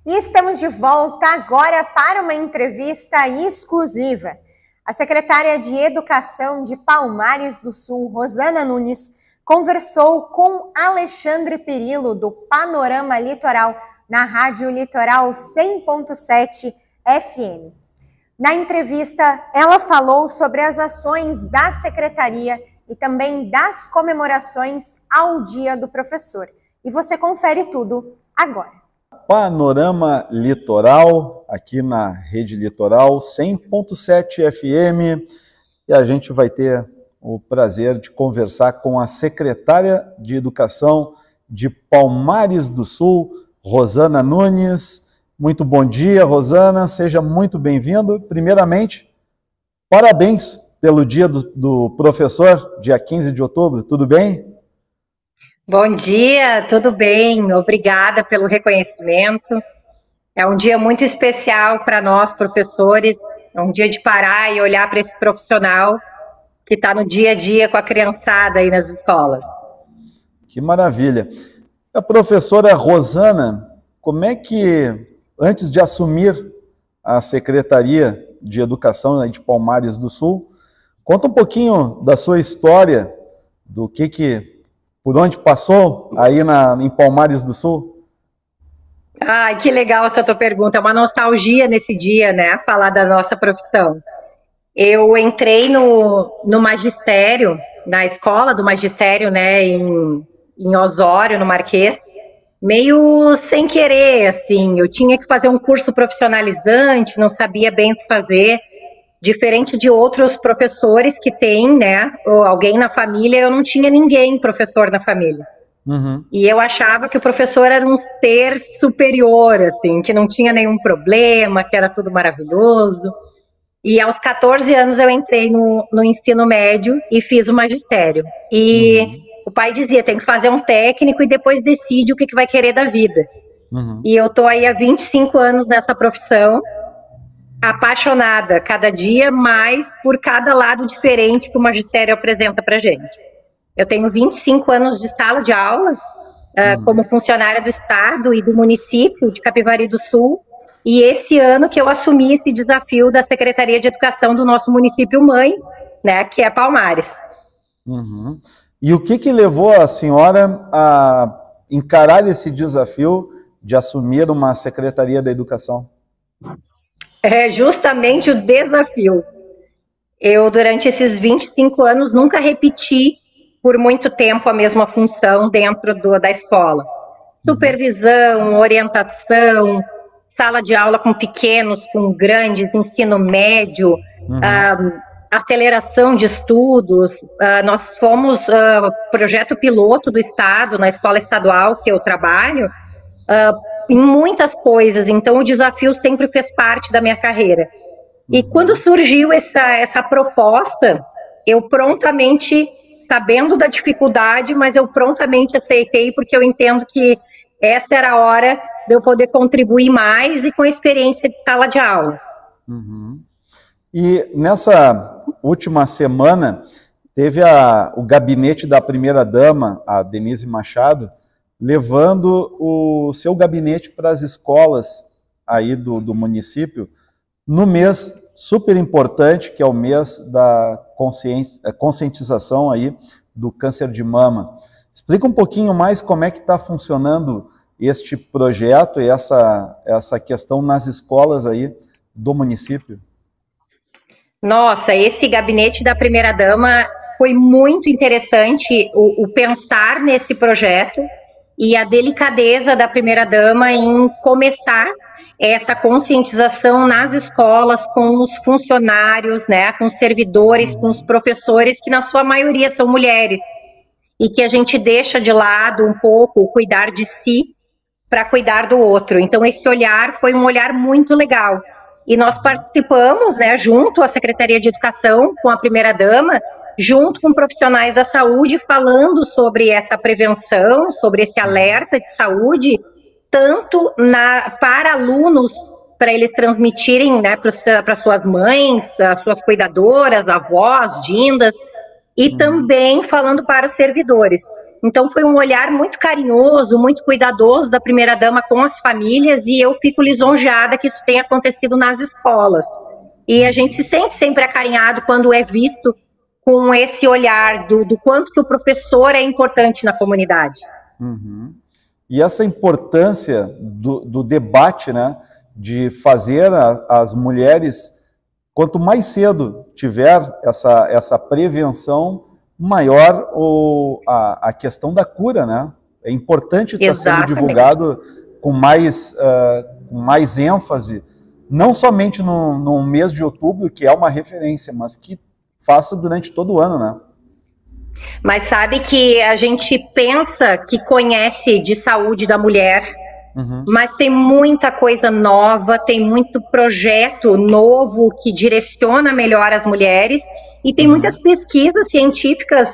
E estamos de volta agora para uma entrevista exclusiva. A secretária de Educação de Palmares do Sul, Rosana Nunes, conversou com Alexandre Perillo, do Panorama Litoral, na Rádio Litoral 100.7 FM. Na entrevista, ela falou sobre as ações da secretaria e também das comemorações ao Dia do Professor. E você confere tudo agora. Panorama Litoral, aqui na Rede Litoral 100.7 FM, e a gente vai ter o prazer de conversar com a secretária de Educação de Palmares do Sul, Rosana Nunes. Muito bom dia, Rosana, seja muito bem-vindo. Primeiramente, parabéns pelo Dia do Professor, dia 15 de outubro, tudo bem? Bom dia, tudo bem? Obrigada pelo reconhecimento. É um dia muito especial para nós, professores. É um dia de parar e olhar para esse profissional que está no dia a dia com a criançada aí nas escolas. Que maravilha. A professora Rosana, como é que, antes de assumir a Secretaria de Educação de Palmares do Sul, conta um pouquinho da sua história, por onde passou aí em Palmares do Sul? Ai, que legal essa tua pergunta. É uma nostalgia nesse dia, né? Falar da nossa profissão. Eu entrei no magistério, na escola do magistério, né? Em Osório, no Marquês, meio sem querer, assim. Eu tinha que fazer um curso profissionalizante, não sabia bem o que fazer. Diferente de outros professores que têm, né, ou alguém na família, eu não tinha ninguém professor na família. Uhum. E eu achava que o professor era um ser superior, assim, que não tinha nenhum problema, que era tudo maravilhoso. E aos 14 anos eu entrei no ensino médio e fiz o magistério. E o pai dizia, tem que fazer um técnico e depois decide o que vai querer da vida. Uhum. E eu tô aí há 25 anos nessa profissão, apaixonada, cada dia mais por cada lado diferente que o magistério apresenta pra gente. Eu tenho 25 anos de sala de aula, como funcionária do Estado e do município de Capivari do Sul, e esse ano que eu assumi esse desafio da Secretaria de Educação do nosso município mãe, né, que é Palmares. Uhum. E o que levou a senhora a encarar esse desafio de assumir uma Secretaria da Educação? É justamente o desafio. Eu, durante esses 25 anos, nunca repeti por muito tempo a mesma função dentro da escola. Supervisão, orientação, sala de aula com pequenos, com grandes, ensino médio, aceleração de estudos. Nós fomos projeto piloto do Estado, na escola estadual que eu trabalho, em muitas coisas, então o desafio sempre fez parte da minha carreira. E quando surgiu essa proposta, eu prontamente, sabendo da dificuldade, mas eu prontamente aceitei, porque eu entendo que essa era a hora de eu poder contribuir mais e com a experiência de sala de aula. Uhum. E nessa última semana, teve o gabinete da primeira-dama, a Denise Machado, levando o seu gabinete para as escolas aí do município, no mês super importante, que é o mês da conscientização aí do câncer de mama. Explica um pouquinho mais como é que está funcionando este projeto e essa questão nas escolas aí do município. Nossa, esse gabinete da primeira-dama foi muito interessante, o pensar nesse projeto, e a delicadeza da primeira-dama em começar essa conscientização nas escolas, com os funcionários, né, com os servidores, com os professores, que na sua maioria são mulheres, e que a gente deixa de lado um pouco o cuidar de si para cuidar do outro. Então esse olhar foi um olhar muito legal. E nós participamos, né, junto à Secretaria de Educação, com a primeira-dama, junto com profissionais da saúde, falando sobre essa prevenção, sobre esse alerta de saúde, tanto para alunos, para eles transmitirem, né, para suas mães, as suas cuidadoras, avós, dindas, e também falando para os servidores. Então foi um olhar muito carinhoso, muito cuidadoso da primeira-dama com as famílias, e eu fico lisonjeada que isso tenha acontecido nas escolas. E a gente se sente sempre acarinhado quando é visto com esse olhar do quanto que o professor é importante na comunidade. Uhum. E essa importância do debate, né, de fazer as mulheres, quanto mais cedo tiver essa prevenção, maior a questão da cura, né? É importante estar sendo divulgado com mais ênfase, não somente no mês de outubro, que é uma referência, mas que faça durante todo o ano, né? Mas sabe que a gente pensa que conhece de saúde da mulher, mas tem muita coisa nova, tem muito projeto novo que direciona melhor as mulheres, e tem muitas pesquisas científicas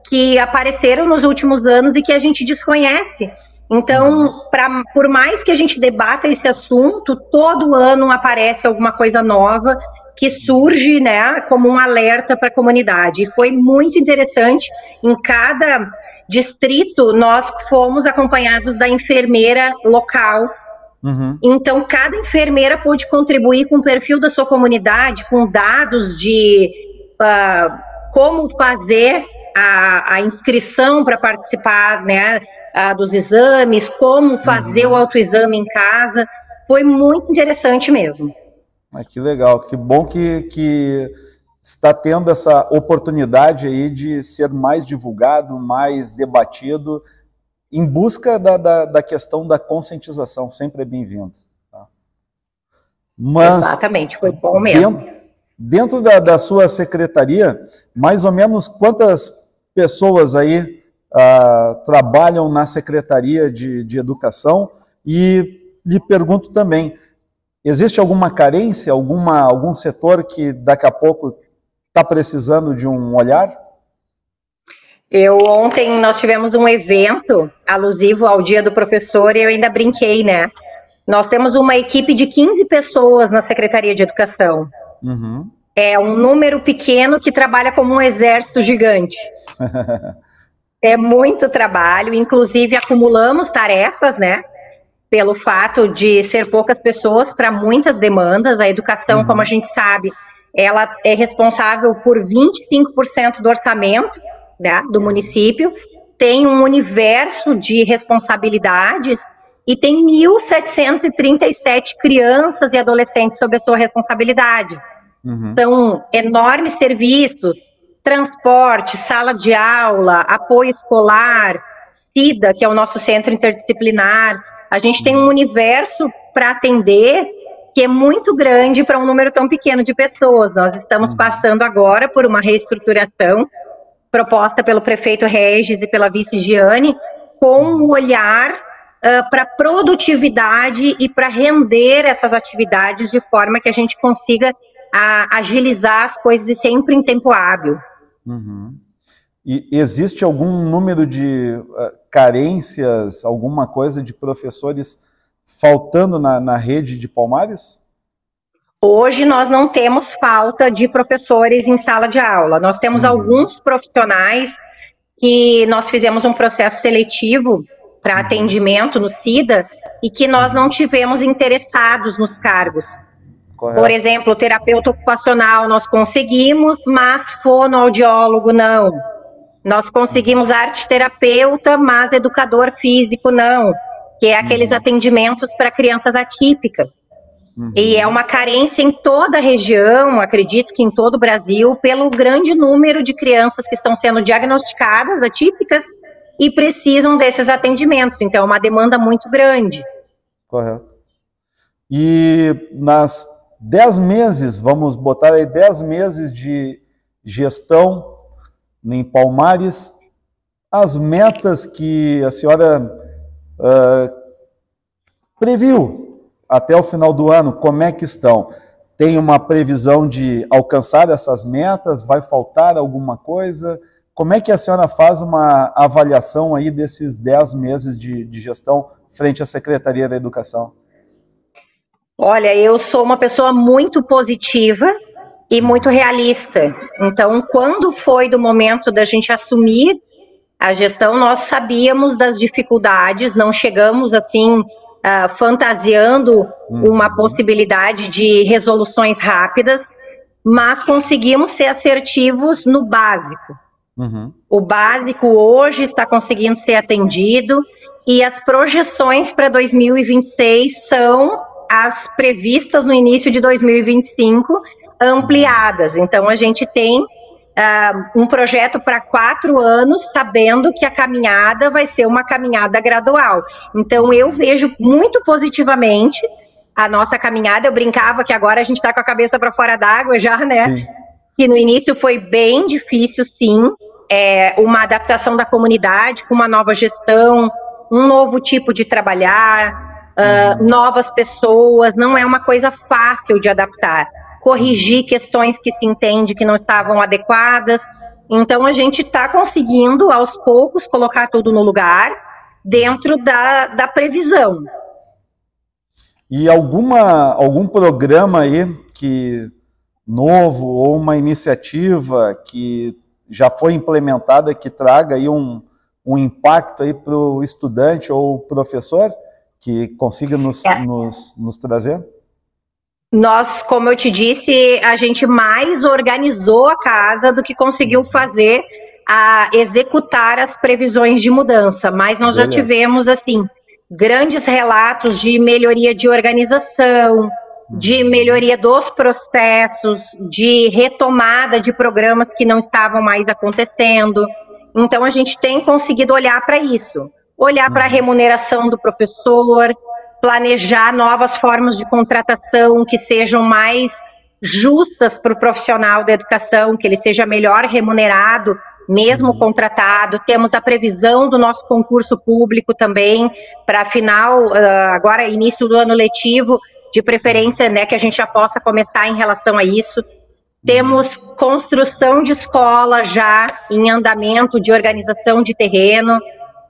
que apareceram nos últimos anos e que a gente desconhece. Então, por mais que a gente debata esse assunto, todo ano aparece alguma coisa nova que surge, né, como um alerta para a comunidade. E foi muito interessante. Em cada distrito, nós fomos acompanhados da enfermeira local. Então, cada enfermeira pôde contribuir com o perfil da sua comunidade, com dados de como fazer a inscrição para participar, né, dos exames, como fazer o autoexame em casa. Foi muito interessante mesmo. Que legal, que bom que está tendo essa oportunidade aí de ser mais divulgado, mais debatido, em busca da questão da conscientização, sempre é bem-vindo. Tá? Mas, exatamente, foi bom mesmo. Dentro da sua secretaria, mais ou menos quantas pessoas aí trabalham na Secretaria de Educação? E lhe pergunto também, existe alguma carência, algum setor que daqui a pouco está precisando de um olhar? Ontem nós tivemos um evento alusivo ao Dia do Professor e eu ainda brinquei, né? Nós temos uma equipe de 15 pessoas na Secretaria de Educação. É um número pequeno que trabalha como um exército gigante. É muito trabalho, inclusive acumulamos tarefas, né? Pelo fato de ser poucas pessoas para muitas demandas. A educação, como a gente sabe, ela é responsável por 25% do orçamento, né, do município, tem um universo de responsabilidades e tem 1.737 crianças e adolescentes sob a sua responsabilidade. São enormes serviços, transporte, sala de aula, apoio escolar, CIDA, que é o nosso centro interdisciplinar. A gente tem um universo para atender que é muito grande para um número tão pequeno de pessoas. Nós estamos passando agora por uma reestruturação proposta pelo prefeito Regis e pela vice Giane, com um olhar para produtividade e para render essas atividades de forma que a gente consiga agilizar as coisas sempre em tempo hábil. E existe algum número de carências, alguma coisa de professores faltando na rede de Palmares? Hoje nós não temos falta de professores em sala de aula. Nós temos alguns profissionais que nós fizemos um processo seletivo para atendimento no CIDA e que nós não tivemos interessados nos cargos. Correto. Por exemplo, terapeuta ocupacional nós conseguimos, mas fonoaudiólogo não. Nós conseguimos arte-terapeuta, mas educador físico não, que é aqueles atendimentos para crianças atípicas. E é uma carência em toda a região, acredito que em todo o Brasil, pelo grande número de crianças que estão sendo diagnosticadas atípicas e precisam desses atendimentos. Então, é uma demanda muito grande. Correto. E nas 10 meses, vamos botar aí 10 meses de gestão em Palmares, as metas que a senhora previu até o final do ano, como é que estão? Tem uma previsão de alcançar essas metas? Vai faltar alguma coisa? Como é que a senhora faz uma avaliação aí desses 10 meses de gestão frente à Secretaria da Educação? Olha, eu sou uma pessoa muito positiva e muito realista. Então, quando foi do momento da gente assumir A gestão, nós sabíamos das dificuldades, não chegamos assim fantasiando uma possibilidade de resoluções rápidas, mas conseguimos ser assertivos no básico. O básico hoje está conseguindo ser atendido e as projeções para 2026 são as previstas no início de 2025 ampliadas. Então, a gente tem um projeto para 4 anos, sabendo que a caminhada vai ser uma caminhada gradual. Então, eu vejo muito positivamente a nossa caminhada. Eu brincava que agora a gente está com a cabeça para fora d'água já, né? Sim. Que no início foi bem difícil, sim. Uma adaptação da comunidade com uma nova gestão, um novo tipo de trabalhar, novas pessoas. Não é uma coisa fácil de adaptar. Corrigir questões que se entende que não estavam adequadas. Então, a gente está conseguindo, aos poucos, colocar tudo no lugar, dentro da previsão. E algum programa aí novo, ou uma iniciativa que já foi implementada, que traga aí um impacto aí para o estudante ou professor, que consiga nos trazer? Nós, como eu te disse, a gente mais organizou a casa do que conseguiu fazer executar as previsões de mudança, mas nós já tivemos, assim, grandes relatos de melhoria de organização, de melhoria dos processos, de retomada de programas que não estavam mais acontecendo. Então, a gente tem conseguido olhar para isso, olhar para a remuneração do professor, planejar novas formas de contratação que sejam mais justas para o profissional da educação, que ele seja melhor remunerado, mesmo contratado. Temos a previsão do nosso concurso público também, para final, agora início do ano letivo, de preferência, né, que a gente já possa começar em relação a isso. Temos construção de escola já em andamento, de organização de terreno.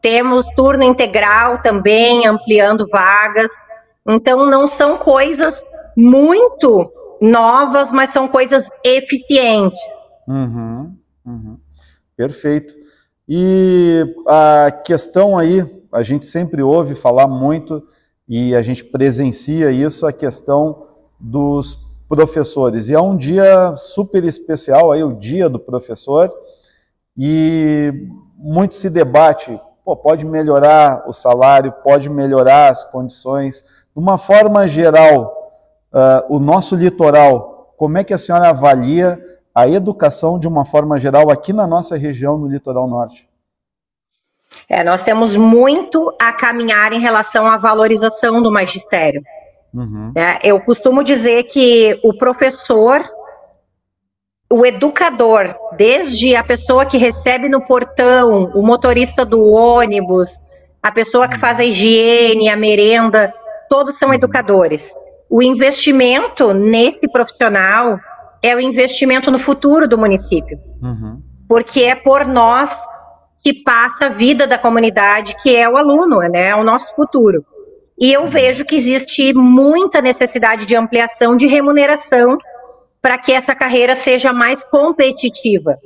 Temos turno integral também, ampliando vagas. Então, não são coisas muito novas, mas são coisas eficientes. Perfeito. E a questão aí, a gente sempre ouve falar muito, e a gente presencia isso, a questão dos professores. E é um dia super especial, aí, o Dia do Professor, e muito se debate, pode melhorar o salário, pode melhorar as condições. De uma forma geral, o nosso litoral, como é que a senhora avalia a educação de uma forma geral aqui na nossa região, no Litoral Norte? Nós temos muito a caminhar em relação à valorização do magistério. Eu costumo dizer que o professor, o educador, desde a pessoa que recebe no portão, o motorista do ônibus, a pessoa que faz a higiene, a merenda, todos são educadores. O investimento nesse profissional é o investimento no futuro do município. Porque é por nós que passa a vida da comunidade, que é o aluno, né? É o nosso futuro. E eu vejo que existe muita necessidade de ampliação de remuneração para que essa carreira seja mais competitiva,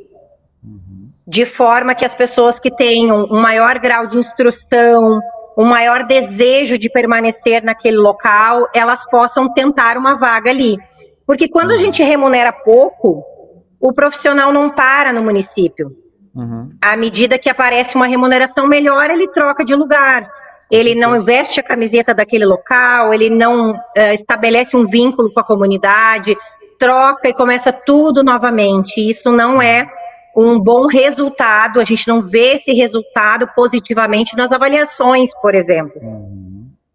de forma que as pessoas que tenham um maior grau de instrução, um maior desejo de permanecer naquele local, elas possam tentar uma vaga ali. Porque quando a gente remunera pouco, o profissional não para no município. À medida que aparece uma remuneração melhor, ele troca de lugar. Ele não veste a camiseta daquele local, ele não estabelece um vínculo com a comunidade, troca e começa tudo novamente. Isso não é um bom resultado, a gente não vê esse resultado positivamente nas avaliações, por exemplo.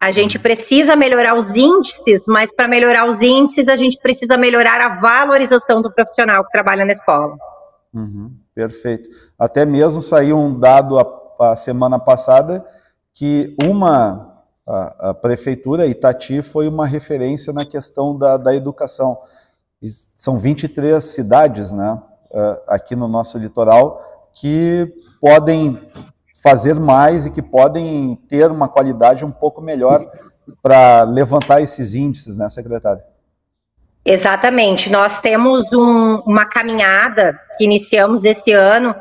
A gente precisa melhorar os índices, mas para melhorar os índices, a gente precisa melhorar a valorização do profissional que trabalha na escola. Perfeito. Até mesmo saiu um dado a semana passada que a prefeitura, Itati, foi uma referência na questão da educação. São 23 cidades, né, aqui no nosso litoral, que podem fazer mais e que podem ter uma qualidade um pouco melhor para levantar esses índices, né, secretária? Exatamente. Nós temos uma caminhada que iniciamos esse ano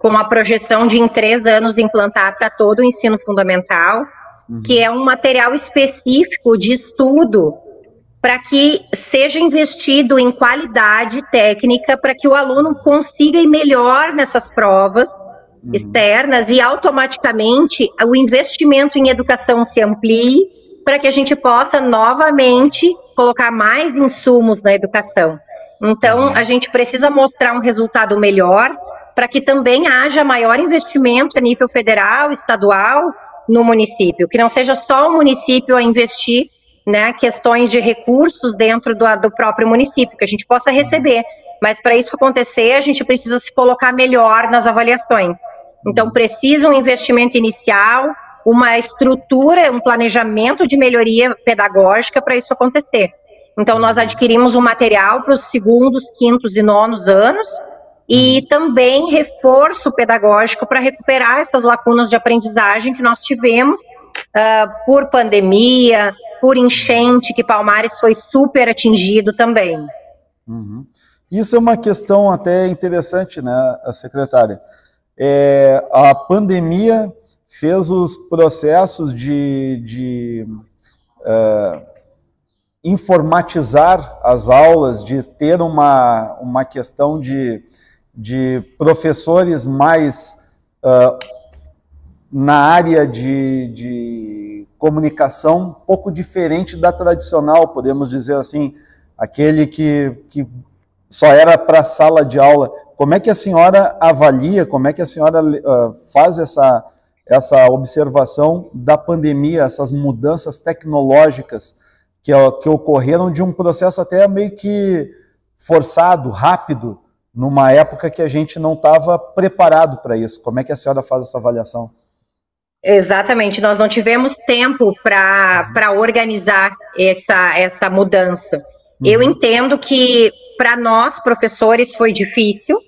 com a projeção de em 3 anos implantar para todo o ensino fundamental, que é um material específico de estudo para que seja investido em qualidade técnica para que o aluno consiga ir melhor nessas provas externas e automaticamente o investimento em educação se amplie para que a gente possa novamente colocar mais insumos na educação. Então, a gente precisa mostrar um resultado melhor para que também haja maior investimento a nível federal, estadual, no município, que não seja só o município a investir, né, questões de recursos dentro do próprio município, que a gente possa receber, mas para isso acontecer, a gente precisa se colocar melhor nas avaliações. Então, precisa um investimento inicial, uma estrutura, um planejamento de melhoria pedagógica para isso acontecer. Então, nós adquirimos um material para os segundos, quintos e nonos anos, e também reforço pedagógico para recuperar essas lacunas de aprendizagem que nós tivemos por pandemia, por enchente, que Palmares foi super atingido também. Isso é uma questão até interessante, né, secretária? A pandemia fez os processos de informatizar as aulas, de ter uma questão de professores mais na área de comunicação, um pouco diferente da tradicional, podemos dizer assim, aquele que só era para a sala de aula. Como é que a senhora avalia, como é que a senhora faz essa observação da pandemia, essas mudanças tecnológicas que ocorreram de um processo até meio que forçado, rápido, numa época que a gente não estava preparado para isso? Como é que a senhora faz essa avaliação? Exatamente, nós não tivemos tempo para organizar essa mudança. Eu entendo que para nós, professores, foi difícil,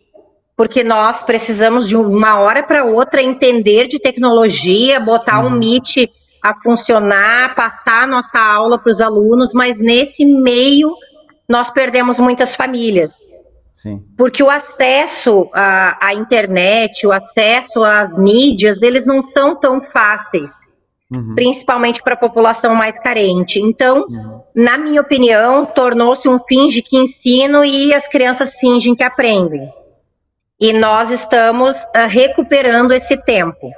porque nós precisamos de uma hora para outra entender de tecnologia, botar um Meet a funcionar, passar a nossa aula para os alunos, mas nesse meio nós perdemos muitas famílias. Sim. Porque o acesso à internet, o acesso às mídias, eles não são tão fáceis, principalmente para a população mais carente. Então, na minha opinião, tornou-se um finge que ensino e as crianças fingem que aprendem. E nós estamos recuperando esse tempo.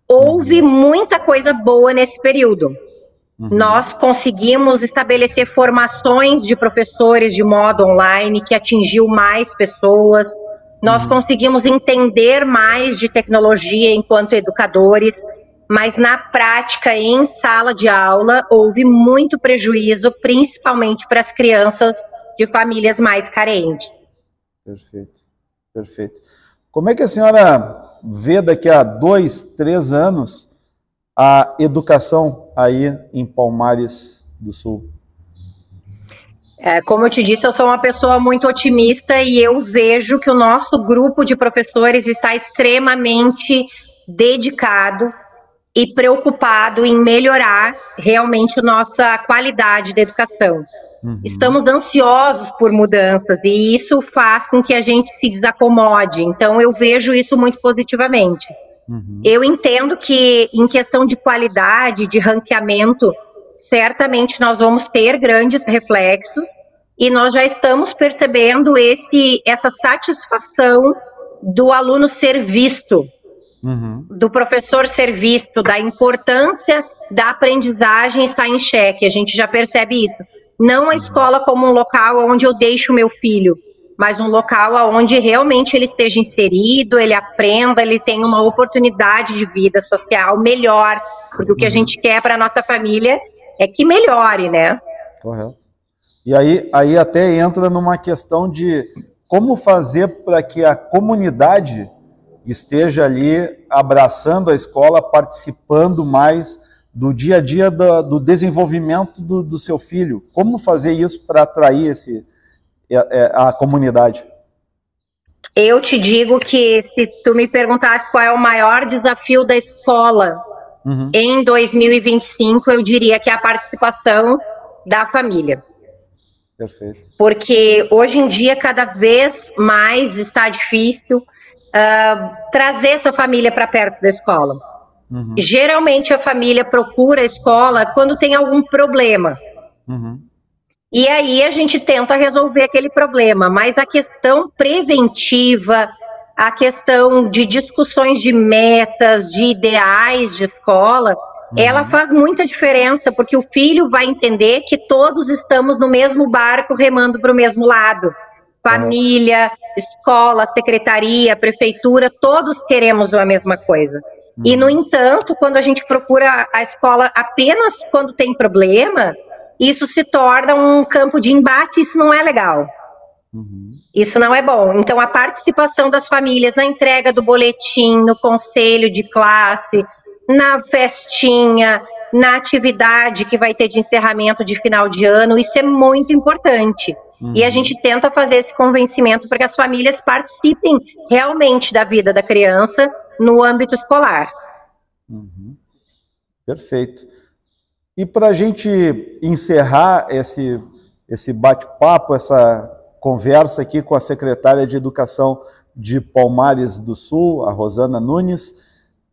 Houve muita coisa boa nesse período. Nós conseguimos estabelecer formações de professores de modo online que atingiu mais pessoas. Nós conseguimos entender mais de tecnologia enquanto educadores, mas na prática, em sala de aula, houve muito prejuízo, principalmente para as crianças de famílias mais carentes. Perfeito, perfeito. Como é que a senhora vê daqui a 2, 3 anos a educação aí em Palmares do Sul? Como eu te disse, eu sou uma pessoa muito otimista e eu vejo que o nosso grupo de professores está extremamente dedicado e preocupado em melhorar realmente a nossa qualidade de educação. Estamos ansiosos por mudanças e isso faz com que a gente se desacomode. Então, eu vejo isso muito positivamente. Eu entendo que, em questão de qualidade, de ranqueamento, certamente nós vamos ter grandes reflexos e nós já estamos percebendo essa satisfação do aluno ser visto, do professor ser visto, da importância da aprendizagem estar em xeque. A gente já percebe isso. Não a escola como um local onde eu deixo o meu filho, mas um local onde realmente ele esteja inserido, ele aprenda, ele tenha uma oportunidade de vida social melhor, porque o que a gente quer para a nossa família é que melhore, né? Correto. E aí até entra numa questão de como fazer para que a comunidade esteja ali abraçando a escola, participando mais do dia a dia do desenvolvimento do seu filho. Como fazer isso para atrair a comunidade? Eu te digo que se tu me perguntasse qual é o maior desafio da escola em 2025, eu diria que é a participação da família. Perfeito. Porque hoje em dia cada vez mais está difícil, trazer essa família para perto da escola. Geralmente a família procura a escola quando tem algum problema. E aí a gente tenta resolver aquele problema, mas a questão preventiva, a questão de discussões de metas, de ideais de escola, ela faz muita diferença, porque o filho vai entender que todos estamos no mesmo barco remando para o mesmo lado. Família, escola, secretaria, prefeitura, todos queremos a mesma coisa. E, no entanto, quando a gente procura a escola apenas quando tem problema, isso se torna um campo de embate, isso não é legal. Isso não é bom. Então, a participação das famílias na entrega do boletim, no conselho de classe, na festinha, na atividade que vai ter de encerramento de final de ano, isso é muito importante. E a gente tenta fazer esse convencimento para que as famílias participem realmente da vida da criança no âmbito escolar. Perfeito. E para a gente encerrar esse bate-papo, essa conversa aqui com a secretária de Educação de Palmares do Sul, a Rosana Nunes,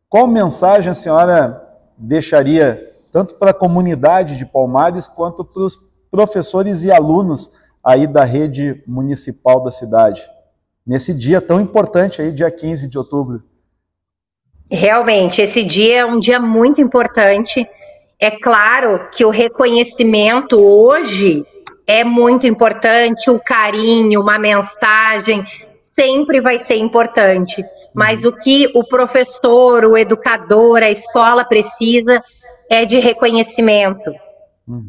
qual mensagem a senhora deixaria tanto para a comunidade de Palmares quanto para os professores e alunos aí da rede municipal da cidade, nesse dia tão importante aí, dia 15 de outubro? Realmente, esse dia é um dia muito importante. É claro que o reconhecimento hoje é muito importante, o carinho, uma mensagem, sempre vai ser importante. Mas o que o professor, o educador, a escola precisa é de reconhecimento.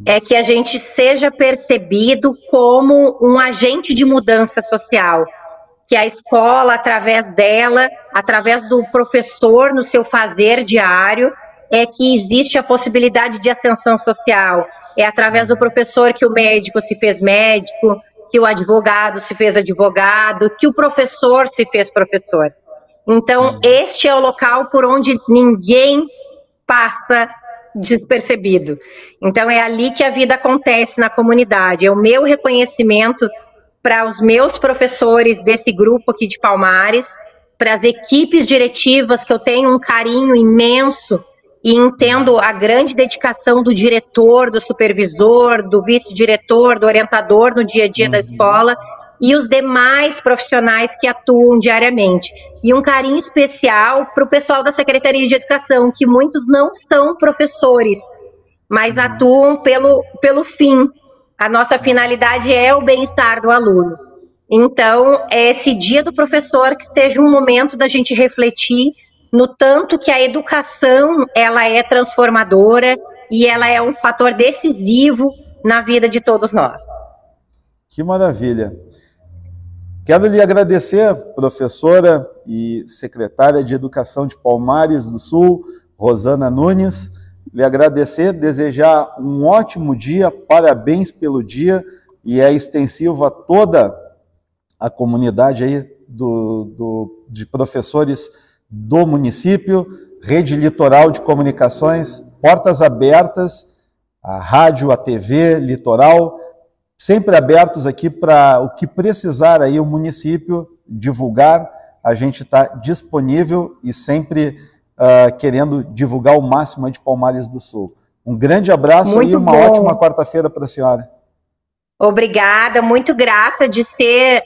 É que a gente seja percebido como um agente de mudança social. Que a escola, através dela, através do professor no seu fazer diário, é que existe a possibilidade de ascensão social. É através do professor que o médico se fez médico, que o advogado se fez advogado, que o professor se fez professor. Então, este é o local por onde ninguém passa despercebido. Então, é ali que a vida acontece na comunidade. É o meu reconhecimento para os meus professores desse grupo aqui de Palmares, para as equipes diretivas, que eu tenho um carinho imenso e entendo a grande dedicação do diretor, do supervisor, do vice-diretor, do orientador no dia a dia da escola, e os demais profissionais que atuam diariamente. E um carinho especial para o pessoal da Secretaria de Educação, que muitos não são professores, mas atuam pelo fim. A nossa finalidade é o bem-estar do aluno. Então, é esse dia do professor que seja um momento da gente refletir no tanto que a educação, ela é transformadora e ela é um fator decisivo na vida de todos nós. Que maravilha! Quero lhe agradecer, professora e secretária de Educação de Palmares do Sul, Rosana Nunes, lhe agradecer, desejar um ótimo dia, parabéns pelo dia, e é extensivo a toda a comunidade aí de professores do município, Rede Litoral de Comunicações, portas abertas, a rádio, a TV, Litoral, sempre abertos aqui para o que precisar aí o município divulgar, a gente está disponível e sempre querendo divulgar o máximo de Palmares do Sul. Um grande abraço e uma ótima quarta-feira para a senhora. Obrigada, muito grata de ser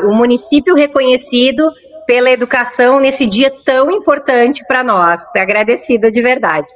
o município reconhecido pela educação nesse dia tão importante para nós. Agradecida de verdade.